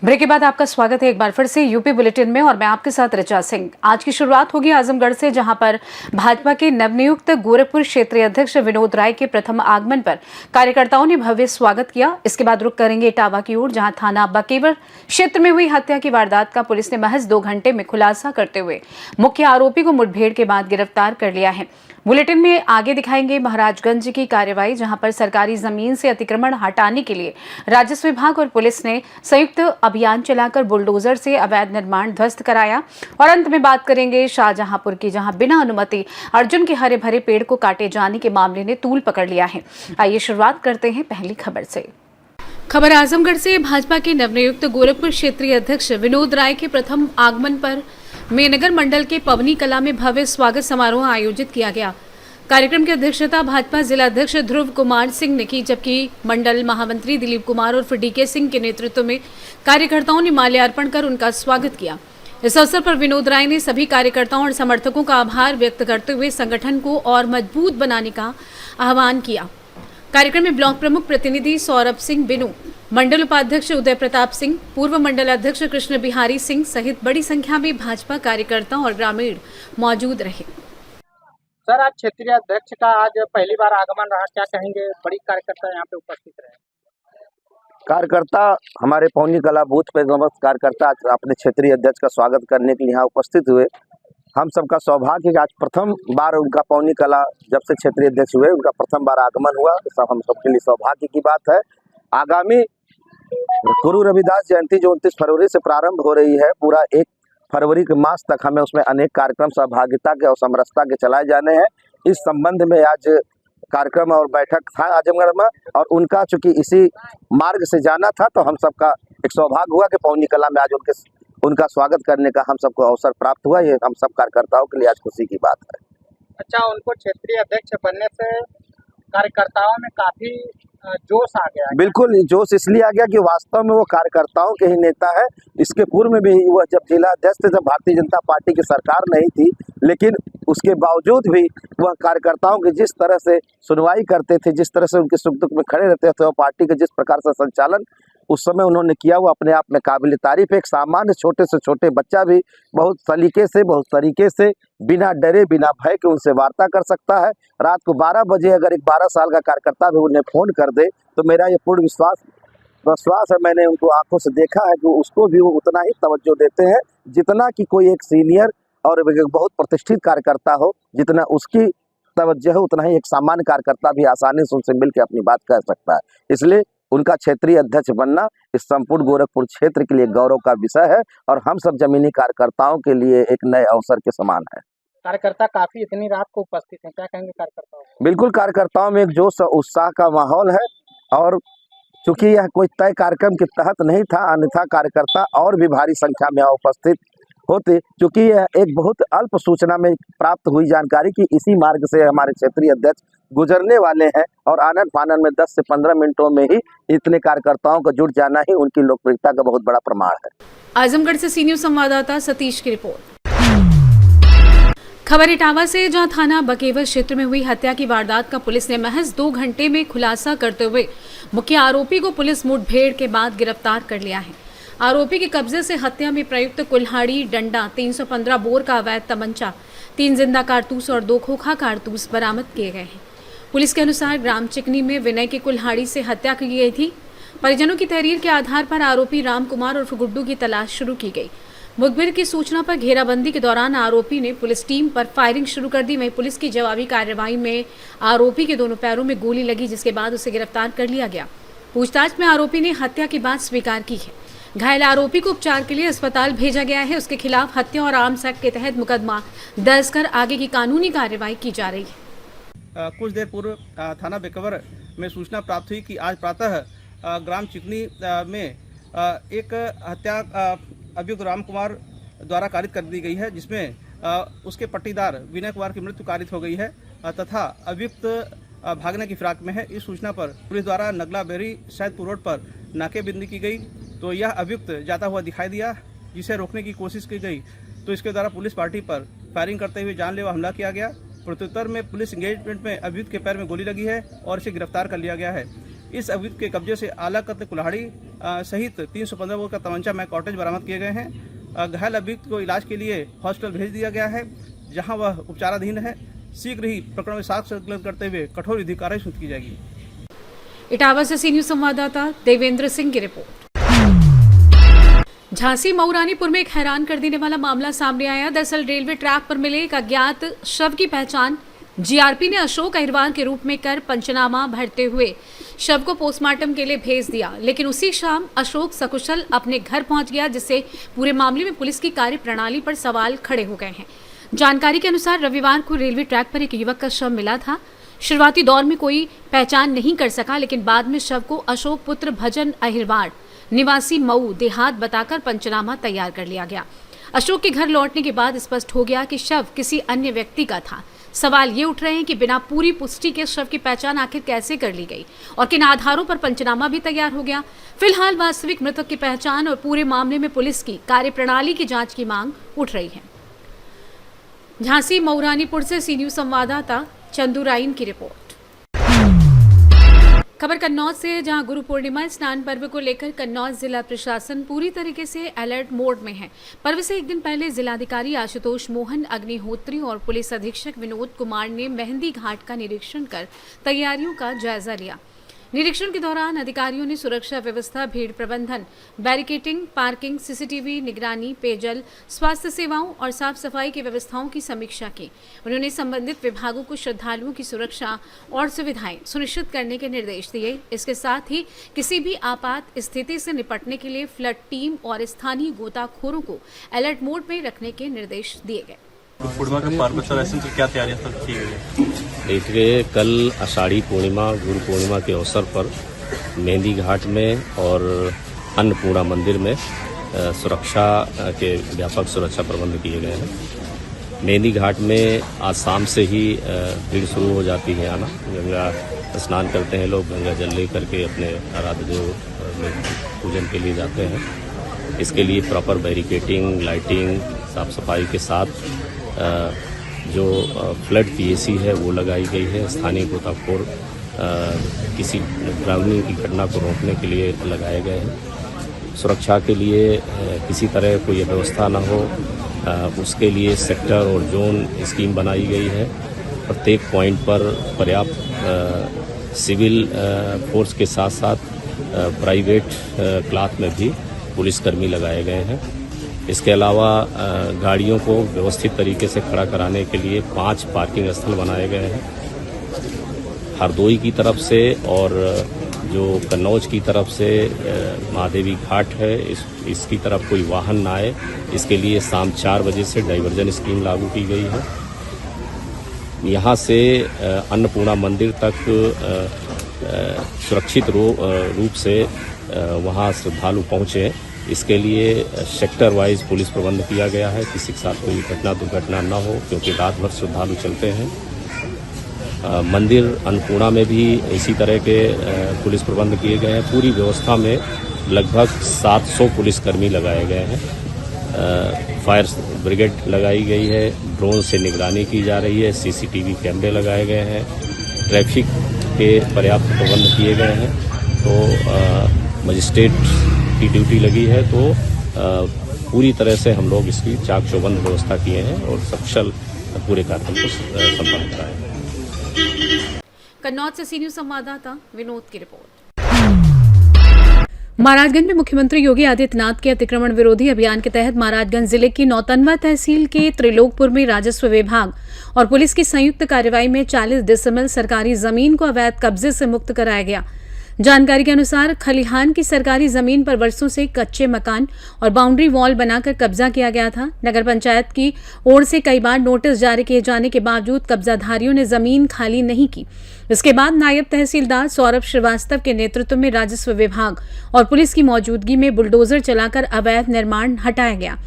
Break के बाद आपका स्वागत है एक बार फिर से यूपी बुलेटिन में और मैं आपके साथ ऋचा सिंह। आज की शुरुआत होगी आजमगढ़ से, जहां पर भाजपा के नवनियुक्त गोरखपुर क्षेत्रीय अध्यक्ष विनोद राय के प्रथम आगमन पर कार्यकर्ताओं ने भव्य स्वागत किया। इसके बाद रुख करेंगे इटावा की ओर, जहां थाना बकेवर क्षेत्र में हुई हत्या की वारदात का पुलिस ने महज 2 घंटे में खुलासा करते हुए मुख्य आरोपी को मुठभेड़ के बाद गिरफ्तार कर लिया है। बुलेटिन में आगे दिखाएंगे महाराजगंज की कार्रवाई, जहां पर सरकारी जमीन से अतिक्रमण हटाने के लिए राजस्व विभाग और पुलिस ने संयुक्त अभियान चलाकर बुलडोजर से अवैध निर्माण ध्वस्त कराया। और अंत में बात करेंगे शाहजहांपुर की, जहां बिना अनुमति अर्जुन के हरे भरे पेड़ को काटे जाने के मामले ने तूल पकड़ लिया है। आइए शुरुआत करते हैं पहली खबर से। खबर आजमगढ़ से। भाजपा के नवनियुक्त गोरखपुर क्षेत्रीय अध्यक्ष विनोद राय के प्रथम आगमन पर मेनगर मंडल के पवनी कला में भव्य स्वागत समारोह आयोजित किया गया। कार्यक्रम की अध्यक्षता भाजपा जिला अध्यक्ष ध्रुव कुमार सिंह ने की, जबकि मंडल महामंत्री दिलीप कुमार और डीके सिंह के नेतृत्व में कार्यकर्ताओं ने माल्यार्पण कर उनका स्वागत किया। इस अवसर पर विनोद राय ने सभी कार्यकर्ताओं और समर्थकों का आभार व्यक्त करते हुए संगठन को और मजबूत बनाने का आह्वान किया। कार्यक्रम में ब्लॉक प्रमुख प्रतिनिधि सौरभ सिंह बिनू, मंडल उपाध्यक्ष उदय प्रताप सिंह, पूर्व मंडल अध्यक्ष कृष्ण बिहारी सिंह सहित बड़ी संख्या में भाजपा कार्यकर्ता और ग्रामीण मौजूद रहे। सर, आज क्षेत्रीय अध्यक्ष का आज पहली बार आगमन रहा, क्या कहेंगे? बड़ी कार्यकर्ता यहाँ पे उपस्थित रहे। कार्यकर्ता हमारे पौनी कला बूथ पे समस्त कार्यकर्ता अपने क्षेत्रीय अध्यक्ष का स्वागत करने के लिए यहाँ उपस्थित हुए। हम सबका सौभाग्य है कि आज प्रथम बार उनका पौनी कला जब से क्षेत्रीय अध्यक्ष हुए उनका प्रथम बार आगमन हुआ, तो सब हम सबके लिए सौभाग्य की बात है। आगामी गुरु रविदास जयंती जो 29 फरवरी से प्रारंभ हो रही है, पूरा 1 फरवरी के मास तक हमें उसमें अनेक कार्यक्रम सहभागिता के और समरसता के चलाए जाने हैं। इस संबंध में आज कार्यक्रम और बैठक था आजमगढ़ में, और उनका चूंकि इसी मार्ग से जाना था, तो हम सबका एक सौभाग्य हुआ कि पौनी कला में आज उनका स्वागत करने का हम सबको अवसर प्राप्त हुआ। ये हम सब कार्यकर्ताओं के लिए आज खुशी की बात है। अच्छा, उनको क्षेत्रीय अध्यक्ष बनने से कार्यकर्ताओं में काफी जोश आ गया। बिल्कुल जोश इसलिए आ गया कि वास्तव में वो कार्यकर्ताओं के ही नेता है। इसके पूर्व में भी वह जब जिला अध्यक्ष थे, जब भारतीय जनता पार्टी की सरकार नहीं थी, लेकिन उसके बावजूद भी वह कार्यकर्ताओं की जिस तरह से सुनवाई करते थे, जिस तरह से उनके सुख दुख में खड़े रहते थे, और पार्टी के जिस प्रकार से संचालन उस समय उन्होंने किया, वो अपने आप में काबिल तारीफ है। एक सामान्य छोटे से छोटे बच्चा भी बहुत सलीके से, बहुत तरीके से, बिना डरे बिना भय के उनसे वार्ता कर सकता है। रात को 12 बजे अगर एक 12 साल का कार्यकर्ता भी उन्हें फ़ोन कर दे, तो मेरा ये पूर्ण विश्वास है, मैंने उनको आंखों से देखा है कि उसको भी वो उतना ही तवज्जो देते हैं जितना कि कोई एक सीनियर और बहुत प्रतिष्ठित कार्यकर्ता हो, जितना उसकी तवज्जो है उतना ही एक सामान्य कार्यकर्ता भी आसानी से उनसे मिल के अपनी बात कह सकता है। इसलिए उनका क्षेत्रीय अध्यक्ष बनना इस संपूर्ण गोरखपुर क्षेत्र के लिए गौरव का विषय है, और हम सब जमीनी कार्यकर्ताओं के लिए एक नए अवसर के समान है। कार्यकर्ता काफी इतनी रात को उपस्थित हैं, क्या कहेंगे कार्यकर्ताओं? बिल्कुल, कार्यकर्ताओं में एक जोश उत्साह का माहौल है, और चूंकि यह कोई तय कार्यक्रम के तहत नहीं था, अन्यथा कार्यकर्ता और भी भारी संख्या में उपस्थित होते, क्योंकि यह एक बहुत अल्प सूचना में प्राप्त हुई जानकारी कि इसी मार्ग से हमारे क्षेत्रीय अध्यक्ष गुजरने वाले हैं, और आनन फानन में 10 से 15 मिनटों में ही इतने कार्यकर्ताओं का जुट जाना ही उनकी लोकप्रियता का बहुत बड़ा प्रमाण है। आजमगढ़ से सीनियर संवाददाता सतीश की रिपोर्ट। खबर इटावा से, जहां थाना बकेवर क्षेत्र में हुई हत्या की वारदात का पुलिस ने महज 2 घंटे में खुलासा करते हुए मुख्य आरोपी को पुलिस मुठभेड़ के बाद गिरफ्तार कर लिया है। आरोपी के कब्जे से हत्या में प्रयुक्त कुल्हाड़ी, डंडा, 315 बोर का अवैध तमंचा, 3 जिंदा कारतूस और 2 खोखा कारतूस बरामद किए गए हैं। पुलिस के अनुसार ग्राम चिकनी में विनय की कुल्हाड़ी से हत्या की गई थी। परिजनों की तहरीर के आधार पर आरोपी राम कुमार और गुड्डू की तलाश शुरू की गई। मुखबिर की सूचना पर घेराबंदी के दौरान आरोपी ने पुलिस टीम पर फायरिंग शुरू कर दी। वहीं पुलिस की जवाबी कार्रवाई में आरोपी के दोनों पैरों में गोली लगी, जिसके बाद उसे गिरफ्तार कर लिया गया। पूछताछ में आरोपी ने हत्या की बात स्वीकार की है। घायल आरोपी को उपचार के लिए अस्पताल भेजा गया है। उसके खिलाफ हत्या और आर्म्स एक्ट के तहत मुकदमा दर्ज कर आगे की कानूनी कार्रवाई की जा रही है। कुछ देर पूर्व थाना बेकवर में सूचना प्राप्त हुई कि आज प्रातः ग्राम चिकनी में एक हत्या अभियुक्त राम कुमार द्वारा कारित कर दी गई है, जिसमें उसके पट्टीदार विनय कुमार की मृत्यु कारित हो गई है, तथा अभियुक्त भागने की फिराक में है। इस सूचना पर पुलिस द्वारा नगला बेरी सैदपुर रोड पर नाकेबंदी की गई, तो यह अभियुक्त जाता हुआ दिखाई दिया, जिसे रोकने की कोशिश की गई, तो तो इसके द्वारा पुलिस पार्टी पर फायरिंग करते हुए जानलेवा हमला किया गया। प्रत्युत्तर में पुलिस इंगेजमेंट में अभियुक्त के पैर में गोली लगी है और इसे गिरफ्तार कर लिया गया है। इस अभियुक्त के कब्जे से आला कत्ल कुल्हाड़ी सहित 315 बोर का तमंचा मैक कॉटेज बरामद किए गए हैं। घायल अभियुक्त को इलाज के लिए हॉस्पिटल भेज दिया गया है, जहां वह उपचाराधीन है। शीघ्र ही प्रकरण में साक्ष्य संकलन करते हुए कठोर विधिक कार्रवाई सुनिश्चित की जाएगी। इटावा से सी न्यूज संवाददाता देवेंद्र सिंह की रिपोर्ट। झांसी मऊरानीपुर में एक हैरान कर देने वाला मामला सामने आया। दरअसल रेलवे ट्रैक पर मिले एक अज्ञात शव की पहचान जीआरपी ने अशोक अहिरवार के रूप में कर पंचनामा भरते हुए शव को पोस्टमार्टम के लिए भेज दिया, लेकिन उसी शाम अशोक सकुशल अपने घर पहुंच गया, जिससे पूरे मामले में पुलिस की कार्यप्रणाली पर सवाल खड़े हो गए हैं। जानकारी के अनुसार रविवार को रेलवे ट्रैक पर एक युवक का शव मिला था। शुरुआती दौर में कोई पहचान नहीं कर सका, लेकिन बाद में शव को अशोक पुत्र भजन अहिरवार निवासी मऊ देहात बताकर पंचनामा तैयार कर लिया गया। अशोक के घर लौटने के बाद स्पष्ट हो गया कि शव किसी अन्य व्यक्ति का था। सवाल ये उठ रहे हैं कि बिना पूरी पुष्टि के शव की पहचान आखिर कैसे कर ली गई और किन आधारों पर पंचनामा भी तैयार हो गया। फिलहाल वास्तविक मृतक की पहचान और पूरे मामले में पुलिस की कार्यप्रणाली की जांच की मांग उठ रही है। झांसी मऊरानीपुर से सी न्यूज संवाददाता चंदुराइन की रिपोर्ट। खबर कन्नौज से, जहां गुरु पूर्णिमा स्नान पर्व को लेकर कन्नौज जिला प्रशासन पूरी तरीके से अलर्ट मोड में है। पर्व से एक दिन पहले जिलाधिकारी आशुतोष मोहन अग्निहोत्री और पुलिस अधीक्षक विनोद कुमार ने मेहंदी घाट का निरीक्षण कर तैयारियों का जायजा लिया। निरीक्षण के दौरान अधिकारियों ने सुरक्षा व्यवस्था, भीड़ प्रबंधन, बैरिकेटिंग, पार्किंग, सीसीटीवी निगरानी, पेयजल, स्वास्थ्य सेवाओं और साफ सफाई की व्यवस्थाओं की समीक्षा की। उन्होंने संबंधित विभागों को श्रद्धालुओं की सुरक्षा और सुविधाएं सुनिश्चित करने के निर्देश दिए। इसके साथ ही किसी भी आपात स्थिति से निपटने के लिए फ्लड टीम और स्थानीय गोताखोरों को अलर्ट मोड में रखने के निर्देश दिए गए। पूर्णिमा के पर्व पर ऐसे क्या तैयारियां की गई है? देखिए, कल आषाढ़ी पूर्णिमा गुरु पूर्णिमा के अवसर पर मेहंदी घाट में और अन्नपूर्णा मंदिर में सुरक्षा के व्यापक सुरक्षा प्रबंध किए गए हैं। मेहंदी घाट में आज शाम से ही भीड़ शुरू हो जाती है आना। गंगा स्नान करते हैं लोग, गंगा जल ले करके अपने आराध्य देव में पूजन के लिए जाते हैं। इसके लिए प्रॉपर बैरिकेटिंग, लाइटिंग, साफ सफाई के साथ जो फ्लड पीएसी है वो लगाई गई है। स्थानीय गोताखोर किसी ड्राउनिंग की घटना को रोकने के लिए लगाए गए हैं। सुरक्षा के लिए किसी तरह कोई व्यवस्था न हो, उसके लिए सेक्टर और जोन स्कीम बनाई गई है। प्रत्येक पॉइंट पर पर्याप्त सिविल फोर्स के साथ साथ प्राइवेट क्लाथ में भी पुलिसकर्मी लगाए गए हैं। इसके अलावा गाड़ियों को व्यवस्थित तरीके से खड़ा कराने के लिए 5 पार्किंग स्थल बनाए गए हैं। हरदोई की तरफ से और जो कन्नौज की तरफ से महादेवी घाट है, इसकी तरफ कोई वाहन ना आए, इसके लिए शाम 4 बजे से डाइवर्जन स्कीम लागू की गई है। यहाँ से अन्नपूर्णा मंदिर तक सुरक्षित रूप से वहाँ श्रद्धालु पहुँचे, इसके लिए सेक्टर वाइज पुलिस प्रबंध किया गया है। किसी के साथ कोई घटना दुर्घटना न हो, क्योंकि रात भर श्रद्धालु चलते हैं। मंदिर अन्नपूर्णा में भी इसी तरह के पुलिस प्रबंध किए गए हैं। पूरी व्यवस्था में लगभग 700 पुलिसकर्मी लगाए गए हैं। फायर ब्रिगेड लगाई गई है, ड्रोन से निगरानी की जा रही है, सीसीटीवी कैमरे लगाए गए हैं, ट्रैफिक के पर्याप्त प्रबंध किए गए हैं। तो मजिस्ट्रेट की ड्यूटी लगी है, तो पूरी तरह से हम लोग इसकी चाक चौबंद व्यवस्था किए हैं और सकुशल पूरे कार्यक्रम को संपन्न कराए हैं। कन्नौज से सी न्यूज संवाददाता विनोद की रिपोर्ट। महाराजगंज में मुख्यमंत्री योगी आदित्यनाथ के अतिक्रमण विरोधी अभियान के तहत महाराजगंज जिले की नौतनवा तहसील के त्रिलोकपुर में राजस्व विभाग और पुलिस की संयुक्त कार्रवाई में 40 डिसमिल सरकारी जमीन को अवैध कब्जे से मुक्त कराया गया। जानकारी के अनुसार खलिहान की सरकारी जमीन पर वर्षों से कच्चे मकान और बाउंड्री वॉल बनाकर कब्जा किया गया था। नगर पंचायत की ओर से कई बार नोटिस जारी किए जाने के बावजूद कब्जाधारियों ने जमीन खाली नहीं की। इसके बाद नायब तहसीलदार सौरभ श्रीवास्तव के नेतृत्व में राजस्व विभाग और पुलिस की मौजूदगी में बुलडोजर चलाकर अवैध निर्माण हटाया गया।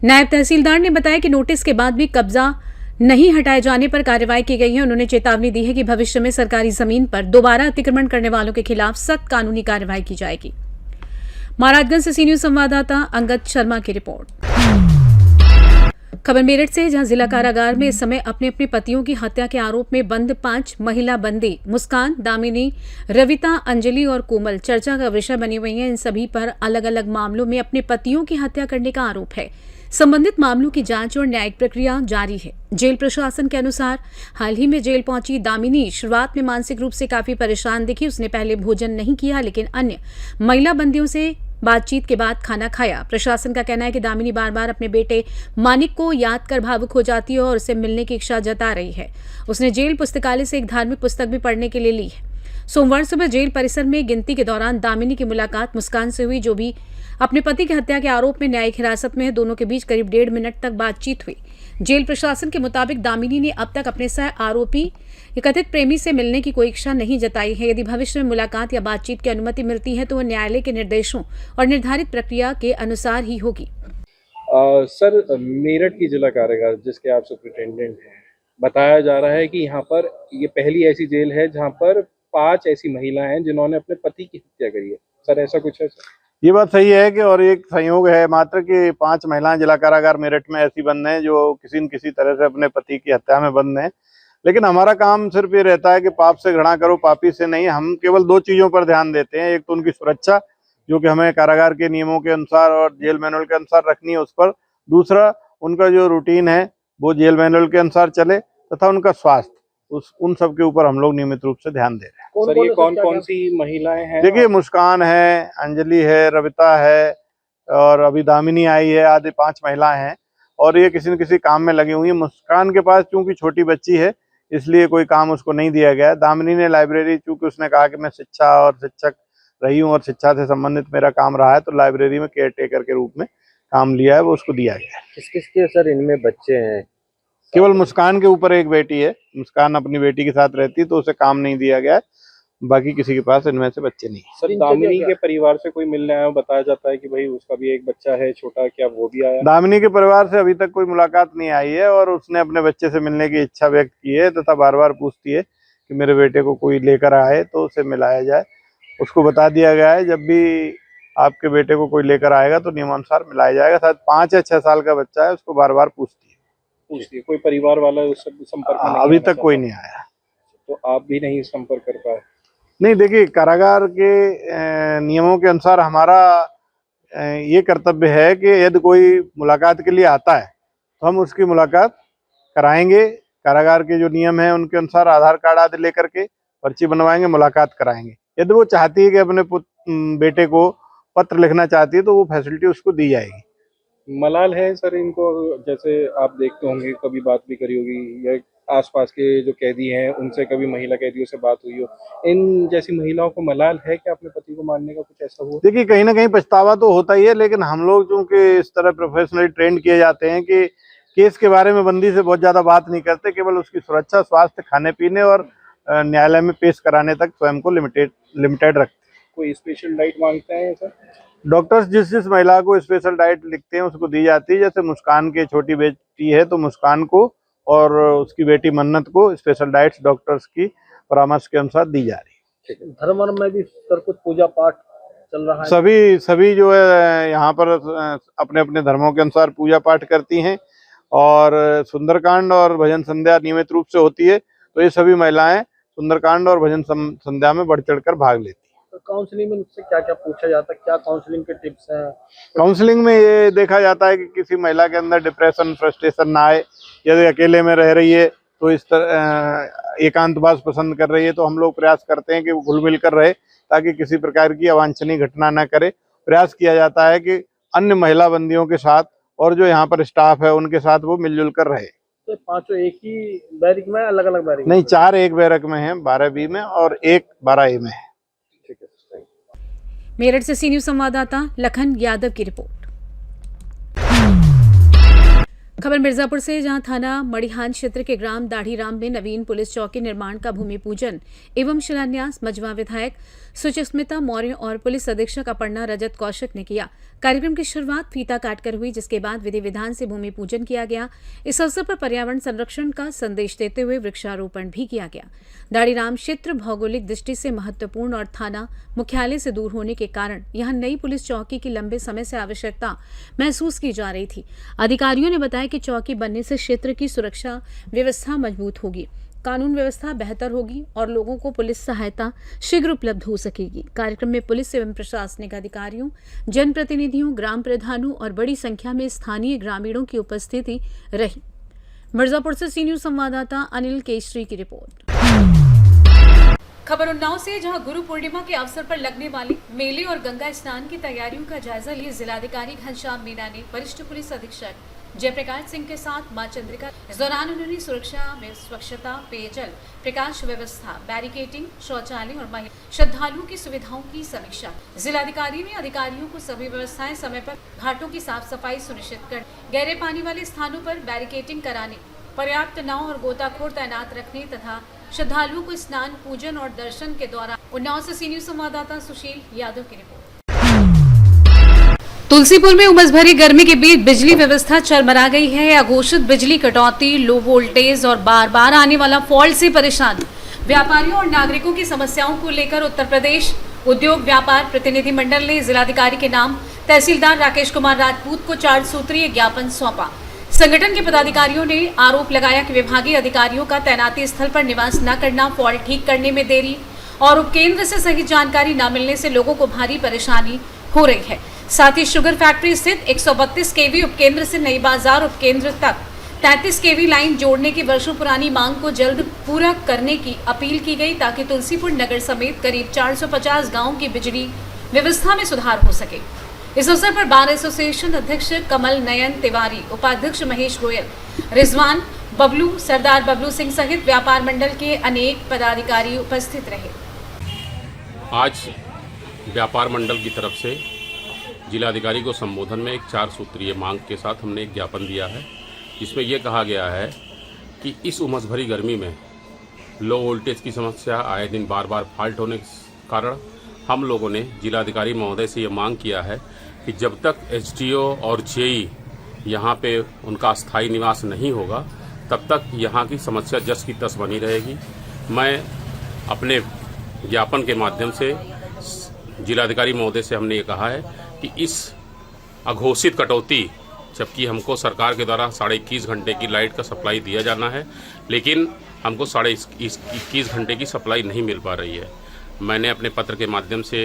नायब तहसीलदार ने बताया कि नोटिस के बाद भी कब्जा नहीं हटाए जाने पर कार्रवाई की गई है। उन्होंने चेतावनी दी है कि भविष्य में सरकारी जमीन पर दोबारा अतिक्रमण करने वालों के खिलाफ सख्त कानूनी कार्रवाई की जाएगी। महाराजगंज से सी न्यूज संवाददाता अंगद शर्मा की रिपोर्ट। खबर मेरठ से, जहां जिला कारागार में इस समय अपने अपने पतियों की हत्या के आरोप में बंद 5 महिला बंदी मुस्कान, दामिनी, रविता, अंजलि और कोमल चर्चा का विषय बनी हुई हैं। इन सभी पर अलग अलग मामलों में अपने पतियों की हत्या करने का आरोप है। संबंधित मामलों की जांच और न्यायिक प्रक्रिया जारी है। जेल प्रशासन के अनुसार हाल ही में जेल पहुंची दामिनी शुरुआत में मानसिक रूप से काफी परेशान दिखी। उसने पहले भोजन नहीं किया, लेकिन अन्य महिला बंदियों से बातचीत के बाद खाना खाया। प्रशासन का कहना है कि दामिनी बार बार अपने बेटे मानिक को याद कर भावुक हो जाती है और उसे मिलने की इच्छा जता रही है। उसने जेल पुस्तकालय से एक धार्मिक पुस्तक भी पढ़ने के लिए ली है। सोमवार सुबह जेल परिसर में गिनती के दौरान दामिनी की मुलाकात मुस्कान से हुई, जो भी अपने पति की हत्या के आरोप में न्यायिक हिरासत में है। दोनों के बीच करीब 1.5 मिनट तक बातचीत हुई। जेल प्रशासन के मुताबिक दामिनी ने अब तक अपने सह आरोपी कथित प्रेमी से मिलने की कोई इच्छा नहीं जताई है। यदि भविष्य में मुलाकात या बातचीत की अनुमति मिलती है तो वह न्यायालय के निर्देशों और निर्धारित प्रक्रिया के अनुसार ही होगी। सर, मेरठ की जिला कारागार जिसके आप सुपरिटेंडेंट हैं, बताया जा रहा है कि यहाँ पर ये पहली ऐसी जेल है जहाँ पर 5 ऐसी महिलाएं हैं जिन्होंने अपने पति की हत्या करी है। सर, ऐसा कुछ है? सर, ये बात सही है कि और एक संयोग है मात्र कि 5 महिलाएं जिला कारागार मेरठ में ऐसी बंद हैं जो किसी न किसी तरह से अपने पति की हत्या में बंद हैं। लेकिन हमारा काम सिर्फ ये रहता है कि पाप से घृणा करो, पापी से नहीं। हम केवल 2 चीजों पर ध्यान देते हैं। एक तो उनकी सुरक्षा, जो कि हमें कारागार के नियमों के अनुसार और जेल मैनुअल के अनुसार रखनी है, उस पर। दूसरा, उनका जो रूटीन है वो जेल मैनुअल के अनुसार चले, तथा उनका स्वास्थ्य, उन सब के ऊपर हम लोग नियमित रूप से ध्यान दे रहे हैं। सर, ये कौन कौन सी महिलाएं हैं? देखिए, मुस्कान है, अंजलि है, रविता है और अभी दामिनी आई है। आधे 5 महिलाएं हैं और ये किसी न किसी काम में लगी हुई है। मुस्कान के पास चूंकि छोटी बच्ची है इसलिए कोई काम उसको नहीं दिया गया है। दामिनी ने लाइब्रेरी, चूंकि उसने कहा कि मैं शिक्षा और शिक्षक रही हूँ और शिक्षा से संबंधित मेरा काम रहा है, तो लाइब्रेरी में केयर टेकर के रूप में काम लिया है, वो उसको दिया गया है। किस किस के सर इनमें बच्चे हैं? केवल मुस्कान के ऊपर एक बेटी है। मुस्कान अपनी बेटी के साथ रहती तो उसे काम नहीं दिया गया है, बाकी किसी के पास इनमें से बच्चे नहीं। सर, दामिनी के परिवार से कोई मिलने आया? बताया जाता है कि भाई उसका भी एक बच्चा है छोटा, क्या वो भी आया? दामिनी के परिवार से अभी तक कोई मुलाकात नहीं आई है और उसने अपने बच्चे से मिलने की इच्छा व्यक्त की है, तथा बार बार पूछती है कि मेरे बेटे को कोई लेकर आए तो उसे मिलाया जाए। उसको बता दिया गया है जब भी आपके बेटे को कोई लेकर आएगा तो नियमानुसार मिलाया जाएगा। शायद 5 या 6 साल का बच्चा है, उसको बार बार पूछती है। कोई परिवार वाला उससे संपर्क में नहीं? अभी तक कोई नहीं आया। तो आप भी नहीं संपर्क कर पाए? नहीं, देखिए, कारागार के नियमों के अनुसार हमारा ये कर्तव्य है कि यदि कोई मुलाकात के लिए आता है तो हम उसकी मुलाकात कराएंगे। कारागार के जो नियम हैं उनके अनुसार आधार कार्ड आदि लेकर के पर्ची बनवाएंगे, मुलाकात कराएंगे। यदि वो चाहती है कि अपने बेटे को पत्र लिखना चाहती है तो वो फैसिलिटी उसको दी जाएगी। मलाल है सर इनको, जैसे आप देखते होंगे, कभी बात भी करी होगी, या आसपास के जो कैदी हैं उनसे कभी महिला कैदियों से बात हुई हो, इन जैसी महिलाओं को मलाल है कि अपने पति को मारने का कुछ ऐसा हुआ? देखिए, कहीं ना कहीं पछतावा तो होता ही है, लेकिन हम लोग चूंकि इस तरह प्रोफेशनली ट्रेंड किए जाते हैं कि केस के बारे में बंदी से बहुत ज्यादा बात नहीं करते, केवल उसकी सुरक्षा, स्वास्थ्य, खाने पीने और न्यायालय में पेश कराने तक स्वयं को लिमिटेड रखते हैं। कोई स्पेशल डाइट मांगते हैं सर? डॉक्टर्स जिस महिला को स्पेशल डाइट लिखते हैं उसको दी जाती है। जैसे मुस्कान की छोटी बेटी है तो मुस्कान को और उसकी बेटी मन्नत को स्पेशल डाइट्स डॉक्टर्स की परामर्श के अनुसार दी जा रही है। धर्म में भी सर कुछ पूजा पाठ चल रहा है? सभी जो है यहाँ पर अपने अपने धर्मों के अनुसार पूजा पाठ करती हैं और सुंदरकांड और भजन संध्या नियमित रूप से होती है। तो ये सभी महिलाएं सुंदरकांड और भजन संध्या में बढ़ चढ़ कर भाग लेती हैं। तो काउंसलिंग में उनसे क्या क्या पूछा जाता है? क्या काउंसलिंग के टिप्स हैं? काउंसलिंग में ये देखा जाता है कि किसी महिला के अंदर डिप्रेशन, फ्रस्ट्रेशन ना आए। यदि अकेले में रह रही है तो इस तरह एकांतवास पसंद कर रही है तो हम लोग प्रयास करते हैं कि वो घुल मिल कर रहे ताकि किसी प्रकार की अवांछनीय घटना न करे। प्रयास किया जाता है कि अन्य महिला बंदियों के साथ और जो यहाँ पर स्टाफ है उनके साथ वो मिलजुल कर रहे। तो 5 एक ही बैरक में, अलग अलग बैरक? नहीं, 4 एक बैरक में है, 12B में और 1 12A में है। मेरठ से सी न्यूज संवाददाता लखन यादव की रिपोर्ट। खबर मिर्जापुर से, जहां थाना मड़िहान क्षेत्र के ग्राम दाढ़ीराम में नवीन पुलिस चौकी निर्माण का भूमि पूजन एवं शिलान्यास मजवा विधायक सुचिस्मिता मौर्य और पुलिस अधीक्षक अपर्णा रजत कौशिक ने किया। कार्यक्रम की शुरुआत फीता काटकर हुई, जिसके बाद विधि विधान से भूमि पूजन किया गया। इस अवसर पर पर्यावरण संरक्षण का संदेश देते हुए वृक्षारोपण भी किया गया। दाढ़ीराम क्षेत्र भौगोलिक दृष्टि से महत्वपूर्ण और थाना मुख्यालय से दूर होने के कारण यहां नई पुलिस चौकी की लंबे समय से आवश्यकता महसूस की जा रही थी। अधिकारियों ने बताया है कि चौकी बनने से क्षेत्र की सुरक्षा व्यवस्था मजबूत होगी, कानून व्यवस्था बेहतर होगी और लोगों को पुलिस सहायता शीघ्र उपलब्ध हो सकेगी। कार्यक्रम में पुलिस एवं प्रशासनिक अधिकारियों, जनप्रतिनिधियों, ग्राम प्रधानों और बड़ी संख्या में स्थानीय ग्रामीणों की उपस्थिति रही। मिर्जापुर से सी न्यूज संवाददाता अनिल केशरी की रिपोर्ट। खबर उन्नाव से, जहां गुरु पूर्णिमा के अवसर पर लगने वाले मेले और गंगा स्नान की तैयारियों का जायजा लिए जिलाधिकारी घनश्याम मीणा ने वरिष्ठ पुलिस अधीक्षक जयप्रकाश सिंह के साथ मां चंद्रिका। इस दौरान उन्होंने सुरक्षा में स्वच्छता, पेयजल, प्रकाश व्यवस्था, बैरिकेडिंग, शौचालय और महिला श्रद्धालुओं की सुविधाओं की समीक्षा। जिलाधिकारी ने अधिकारियों को सभी व्यवस्थाएं समय पर घाटों की साफ सफाई सुनिश्चित कर गहरे पानी वाले स्थानों पर बैरिकेडिंग कराने, पर्याप्त नाव और गोताखोर तैनात रखने तथा श्रद्धालुओं को स्नान, पूजन और दर्शन के दौरान। उन्नाव से सी न्यूज संवाददाता सुशील यादव की रिपोर्ट। तुलसीपुर में उमस भरी गर्मी के बीच बिजली व्यवस्था चरमरा गई है। अघोषित बिजली कटौती, लो वोल्टेज और बार बार आने वाला फॉल्ट से परेशान व्यापारियों और नागरिकों की समस्याओं को लेकर उत्तर प्रदेश उद्योग व्यापार प्रतिनिधि मंडल ने जिलाधिकारी के नाम तहसीलदार राकेश कुमार राजपूत को 4 सूत्रीय ज्ञापन सौंपा। संगठन के पदाधिकारियों ने आरोप लगाया कि विभागीय अधिकारियों का तैनाती स्थल पर निवास न करना, फॉल्ट ठीक करने में देरी और उपकेंद्र से सही जानकारी न मिलने से लोगों को भारी परेशानी हो रही है। साथ ही शुगर फैक्ट्री स्थित 132 केवी उपकेंद्र से नई बाजार उपकेंद्र तक 33 केवी लाइन जोड़ने की वर्षों पुरानी मांग को जल्द पूरा करने की अपील की गई, ताकि तुलसीपुर नगर समेत करीब 450 गांवों की बिजली व्यवस्था में सुधार हो सके। इस अवसर पर बार एसोसिएशन अध्यक्ष कमल नयन तिवारी, उपाध्यक्ष महेश गोयल, रिजवान बबलू, सरदार बबलू सिंह सहित व्यापार मंडल के अनेक पदाधिकारी उपस्थित रहे। आज व्यापार मंडल की तरफ से जिलाधिकारी को संबोधन में एक 4 सूत्रीय मांग के साथ हमने एक ज्ञापन दिया है, जिसमें यह कहा गया है कि इस उमस भरी गर्मी में लो वोल्टेज की समस्या, आए दिन बार बार फॉल्ट होने के कारण हम लोगों ने जिलाधिकारी महोदय से ये मांग किया है कि जब तक एसडीओ और जेई यहाँ पे उनका स्थायी निवास नहीं होगा, तब तक यहाँ की समस्या जस की तस बनी रहेगी। मैं अपने ज्ञापन के माध्यम से जिलाधिकारी महोदय से हमने ये कहा है कि इस अघोषित कटौती, जबकि हमको सरकार के द्वारा 21.5 घंटे की लाइट का सप्लाई दिया जाना है, लेकिन हमको 21.5 घंटे की सप्लाई नहीं मिल पा रही है। मैंने अपने पत्र के माध्यम से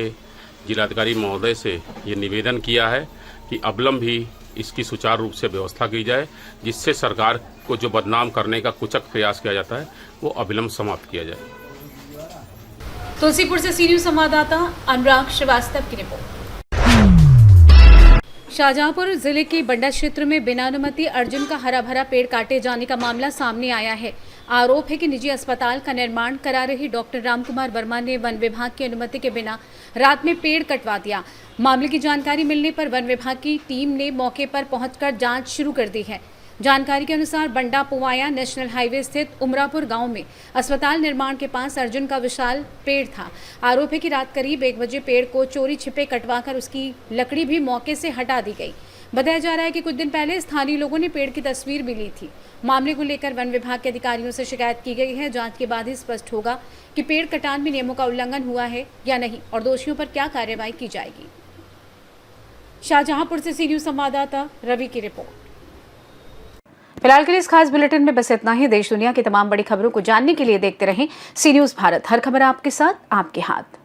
जिलाधिकारी महोदय से ये निवेदन किया है कि अबलम भी इसकी सुचारू रूप से व्यवस्था की जाए, जिससे सरकार को जो बदनाम करने का कुचक प्रयास किया जाता है वो अविलंब समाप्त किया जाए। तुलसीपुर से सी न्यूज संवाददाता अनुराग श्रीवास्तव की रिपोर्ट। शाहजहांपुर जिले के बंडा क्षेत्र में बिना अनुमति अर्जुन का हरा भरा पेड़ काटे जाने का मामला सामने आया है। आरोप है कि निजी अस्पताल का निर्माण करा रही डॉक्टर रामकुमार वर्मा ने वन विभाग की अनुमति के बिना रात में पेड़ कटवा दिया। मामले की जानकारी मिलने पर वन विभाग की टीम ने मौके पर पहुंचकर जांच शुरू कर दी है। जानकारी के अनुसार बंडा पुवाया नेशनल हाईवे स्थित उमरापुर गांव में अस्पताल निर्माण के पास अर्जुन का विशाल पेड़ था। आरोप है कि रात करीब 1 बजे पेड़ को चोरी छिपे कटवाकर उसकी लकड़ी भी मौके से हटा दी गई। बताया जा रहा है कि कुछ दिन पहले स्थानीय लोगों ने पेड़ की तस्वीर भी ली थी। मामले को लेकर वन विभाग के अधिकारियों से शिकायत की गई है। जांच के बाद ही स्पष्ट होगा कि पेड़ कटान में नियमों का उल्लंघन हुआ है या नहीं और दोषियों पर क्या कार्रवाई की जाएगी। शाहजहांपुर से सी न्यूज संवाददाता रवि की रिपोर्ट। फिलहाल के लिए इस खास बुलेटिन में बस इतना ही। देश दुनिया की तमाम बड़ी खबरों को जानने के लिए देखते रहें सी न्यूज भारत। हर खबर आपके साथ, आपके हाथ।